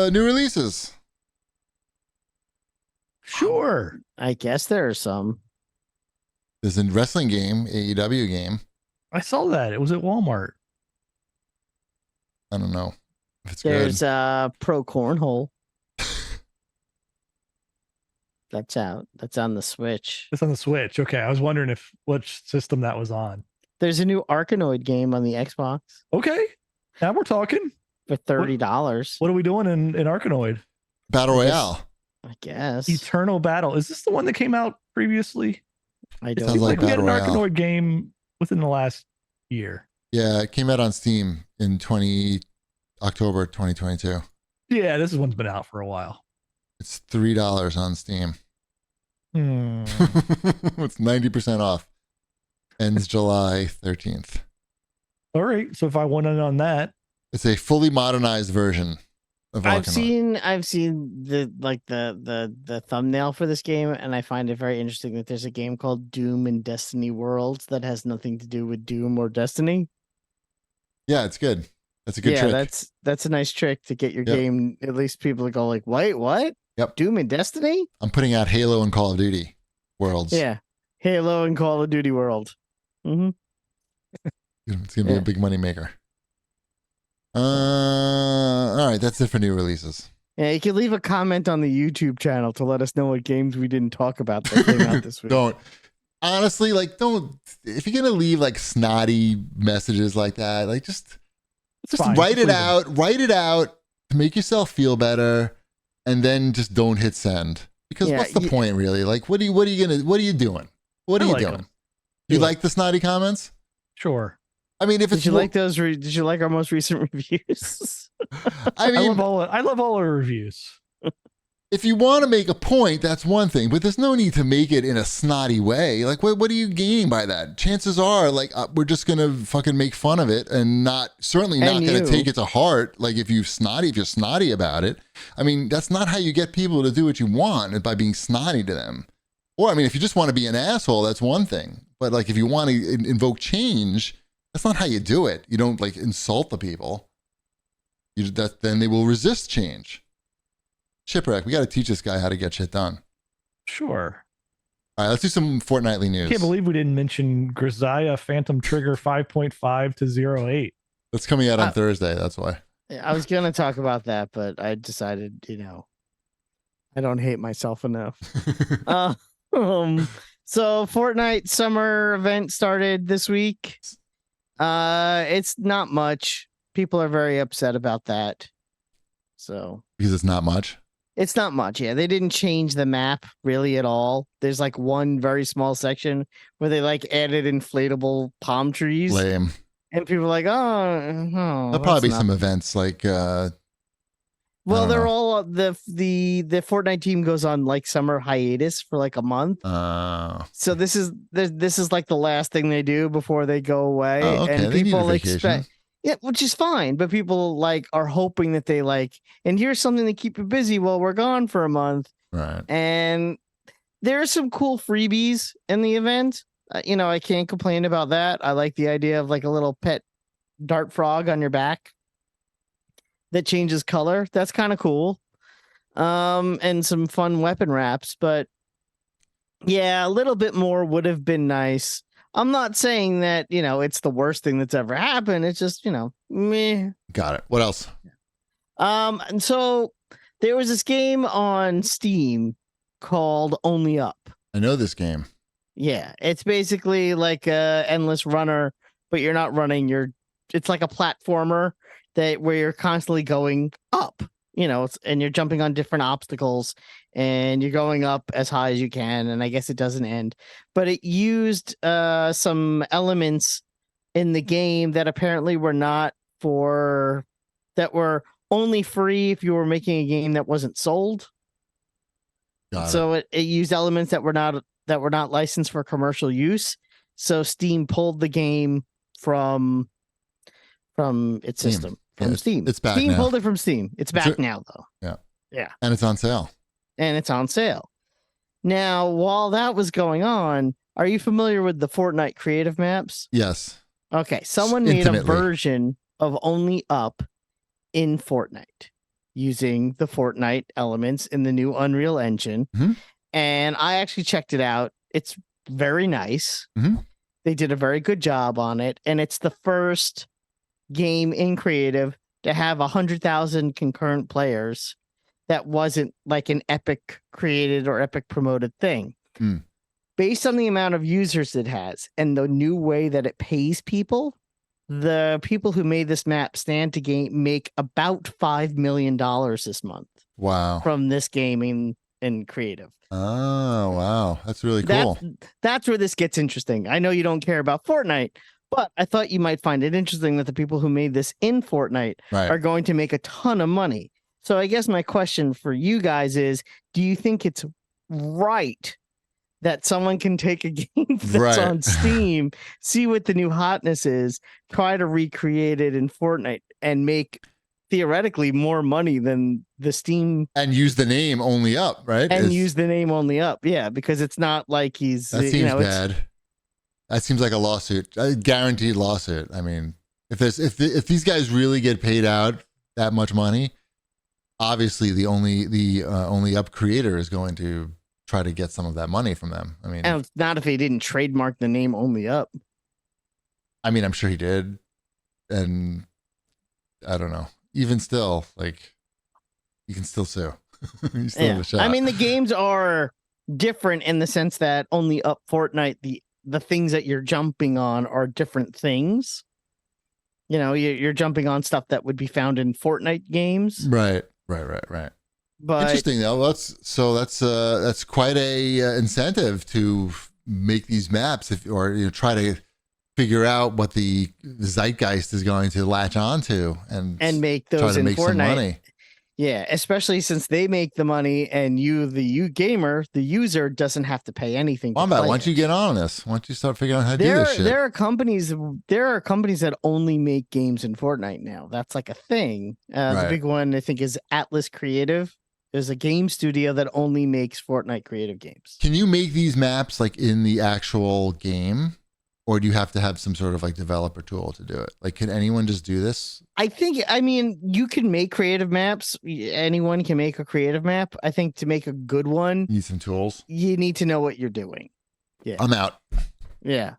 new releases. Sure. I guess there are some. There's a wrestling game, AEW game. I saw that. It was at Walmart. I don't know if it's There's good. Pro Cornhole. That's out. That's on the Switch. It's on the Switch. Okay. I was wondering which system that was on. There's a new Arkanoid game on the Xbox Okay. Now we're talking. for $30. What are we doing in Arkanoid? Battle Royale. I guess. Eternal Battle. Is this the one that came out previously? I It don't sounds seems like like we had an Battle Royale. Arkanoid game within the last year. Yeah, it came out on Steam in October 2022. Yeah, this one's been out for a while. It's $3 on Steam. Hmm. It's 90% off. Ends July 13th. All right. So if I went in on that, It's a fully modernized version of I've Arkanoid. seen the thumbnail for this game, and I find it very interesting that there's a game called Doom and Destiny Worlds that has nothing to do with Doom or Destiny. Yeah, it's good. That's a good trick. That's a nice trick to get your Yep. game. At least people go like, "Wait, what? Yep. Doom and Destiny? I'm putting out Halo and Call of Duty Worlds. Yeah, Halo and Call of Duty World. Mm-hmm. It's going to be Yeah. a big money maker. All right, that's it for new releases. Yeah, you can leave a comment on the YouTube channel to let us know what games we didn't talk about that came out this week. Don't. Honestly, don't. If you're going to leave like snotty messages like that, like just fine. write it Leave out. Write it out to make yourself feel better, and then just don't hit send. Because Yeah, what's the point, really? Like, what are you doing? What are I you like doing? 'em. You Do it. like the snotty comments? Sure. I mean, if Did it's you more- like those? Did you like our most recent reviews? I mean, I love all our reviews. if you want to make a point, that's one thing, but there's no need to make it in a snotty way. Like, what are you gaining by that? Chances are, like, we're just gonna fucking make fun of it and certainly not And gonna you. take it to heart. Like, if you're snotty about it. I mean, that's not how you get people to do what you want, by being snotty to them. Or, I mean, if you just want to be an asshole, that's one thing. But like, if you want to invoke change, that's not how you do it. You don't like insult the people. Then they will resist change. Shipwreck, we got to teach this guy how to get shit done. Sure. All right, let's do some fortnightly news. I can't believe we didn't mention Grisaya Phantom Trigger 5.5 to 08. That's coming out on Thursday. That's why. I was gonna talk about that, but I decided, I don't hate myself enough. So Fortnite summer event started this week. It's not much. People are very upset about that. So Because it's not much. it's not much. Yeah, they didn't change the map really at all. There's like one very small section where they like added inflatable palm trees, Lame. and people are like, "Oh, There'll probably be some events like. Well, I don't they're know. all the Fortnite team goes on like summer hiatus for like a month. So this is like the last thing they do before they go away, Oh, okay. and They need a people vacation. expect. Yeah, which is fine, but people like are hoping that they like, and here's something to keep you busy while we're gone for a month. Right. And there are some cool freebies in the event. I can't complain about that. I like the idea of like a little pet dart frog on your back that changes color. That's kind of cool. And some fun weapon wraps, but yeah, a little bit more would have been nice. I'm not saying that, it's the worst thing that's ever happened. It's just, meh. Got it. What else? And so there was this game on Steam called Only Up. I know this game. Yeah, it's basically like a endless runner, but you're not running. It's like a platformer where you're constantly going up. And you're jumping on different obstacles and you're going up as high as you can. And I guess it doesn't end, but it used some elements in the game that apparently were that were only free if you were making a game that wasn't sold. Got it. So it used elements that were not licensed for commercial use. So Steam pulled the game from its Steam. system. Yeah, From Steam. it's back Steam now. pulled it from Steam. It's back now, though. Yeah. Yeah. And it's on sale. And it's on sale. Now, while that was going on, are you familiar with the Fortnite creative maps? Yes. Okay. Someone made a Intimately. version of Only Up in Fortnite. using the Fortnite elements in the new Unreal Engine. Mhm. And I actually checked it out. It's very nice. Mhm. They did a very good job on it. And it's the first game in creative to have 100,000 concurrent players that wasn't like an Epic created or Epic promoted thing. Mm. Based on the amount of users it has and the new way that it pays people, the people who made this map stand to make about $5 million this month Wow. from this gaming and creative. Oh, wow. That's really cool. That's where this gets interesting. I know you don't care about Fortnite, but I thought you might find it interesting that the people who made this in Fortnite Right. are going to make a ton of money. So I guess my question for you guys is, do you think it's right that someone can take a game that's Right. on Steam, see what the new hotness is, try to recreate it in Fortnite, and make theoretically more money than the Steam And use the name only up, right? and use the name only up? Yeah, because it's not like he's That seems bad. That seems like a lawsuit, a guaranteed lawsuit. I mean, if these guys really get paid out that much money, obviously the only up creator is going to try to get some of that money from them. I mean, and it's not if they didn't trademark the name only up. I mean, I'm sure he did, and I don't know. Even still, like, you can still sue. You still have a shot. I mean, the games are different in the sense that only up Fortnite, the things that you're jumping on are different things. You know, you're jumping on stuff that would be found in Fortnite games. Right. But Interesting though. That's quite a incentive to make these maps, or try to figure out what the zeitgeist is going to latch onto and make try those to in make some Fortnite. money. Yeah, especially since they make the money and the gamer, the user doesn't have to pay anything. Why don't you get on this? Why don't you start figuring out how to do this shit? There are companies that only make games in Fortnite now. That's like a thing. The big one I think is Atlas Creative. There's a game studio that only makes Fortnite creative games. Can you make these maps like in the actual game, or do you have to have some sort of like developer tool to do it? Like, can anyone just do this? I mean, you can make creative maps. Anyone can make a creative map. I think to make a good one, You need some tools. you need to know what you're doing. Yeah. I'm out. Yeah.